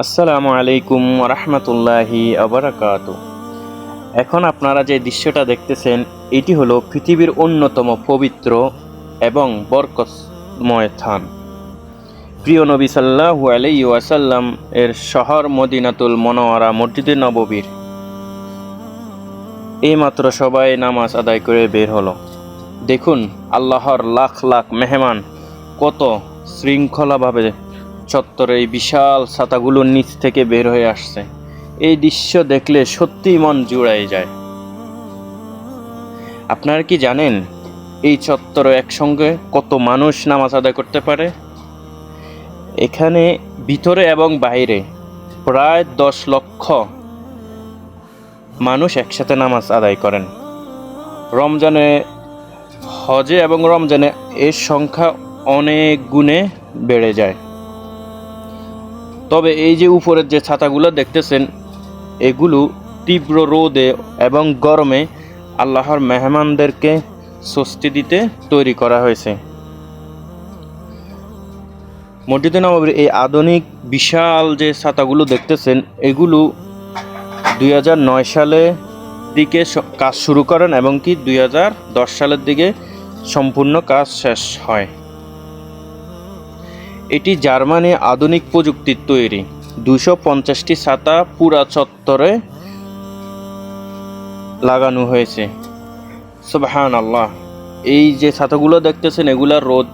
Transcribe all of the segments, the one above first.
আসসালামু আলাইকুম রাহমাতুল্লাহি আবারাকাতু। এখন আপনারা যে দৃশ্যটা দেখতেছেন এটি হলো পৃথিবীর অন্যতম পবিত্র এবং বরকতময় স্থান, প্রিয় নবী সাল্লাল্লাহু আলাইহি ওয়াসাল্লাম এর শহর মদিনাতুল মুনাওয়ারা মসজিদে নববীর। এইমাত্র সবাই নামাজ আদায় করে বের হলো। দেখুন আল্লাহর লাখ লাখ মেহমান কত শৃঙ্খলাভাবে চত্বরে এই বিশাল ছাতাগুলোর নিচ থেকে বের হয়ে আসছে। এই দৃশ্য দেখলে সত্যিই মন জুড়ায় যায়। আপনারা কি জানেন এই চত্বরে একসঙ্গে কত মানুষ নামাজ আদায় করতে পারে? এখানে ভিতরে এবং বাইরে প্রায় 10 লক্ষ মানুষ একসাথে নামাজ আদায় করেন। রমজানে, হজে এবং রমজানে এর সংখ্যা অনেক গুণে বেড়ে যায়। তবে এই যে উপরের যে ছাতাগুলো দেখতেছেন এগুলো তীব্র রোদে এবং গরমে আল্লাহর মেহমানদেরকে স্বস্তি দিতে তৈরি করা হয়েছে। মসজিদে নববীর এই আধুনিক বিশাল যে ছাতাগুলো দেখতেছেন এগুলো 2009 সালে দিকে কাজ শুরু করেন এবং কি 2010 সালের দিকে সম্পূর্ণ কাজ শেষ হয়। এটি জার্মানি আধুনিক প্রযুক্তির তৈরি 250টি ছাতা পুরা চত্বরে লাগানো হয়েছে। সুবহানাল্লাহ। এই যে ছাতাগুলো দেখতেছেন এগুলা রোদ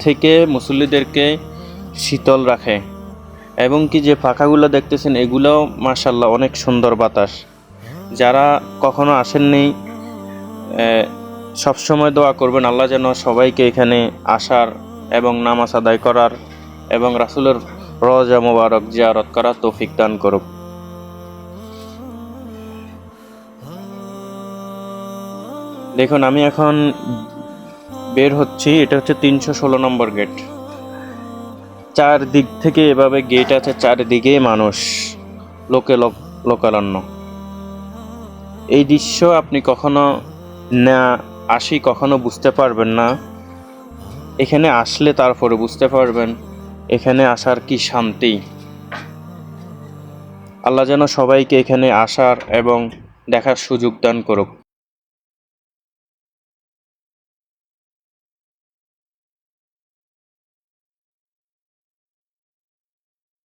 থেকে মুসল্লিদেরকে শীতল রাখে এবং কি যে পাখাগুলো দেখতেছেন এগুলোও মাশাআল্লাহ অনেক সুন্দর বাতাস। যারা কখনো আসেননি সবসময় দোয়া করবেন আল্লাহ যেন সবাইকে এখানে আসার এবং নামাজ আদায় করার এবং রাসূলের রওজা মোবারক জিয়ারত করার তৌফিক দান করুক। দেখুন আমি এখন বের হচ্ছি, এটা হচ্ছে 316 নম্বর গেট। চারদিক থেকে এভাবে গেট আছে, চারিদিকে মানুষ, লোকারণ্য। এই দৃশ্য আপনি কখনো না কখনো বুঝতে পারবেন না। এখানে আসলে তারপরে বুঝতে পারবেন এখানে আসার কি শান্তি। আল্লাহ যেন সবাইকে এখানে আসার এবং দেখার সুযোগ দান করুক।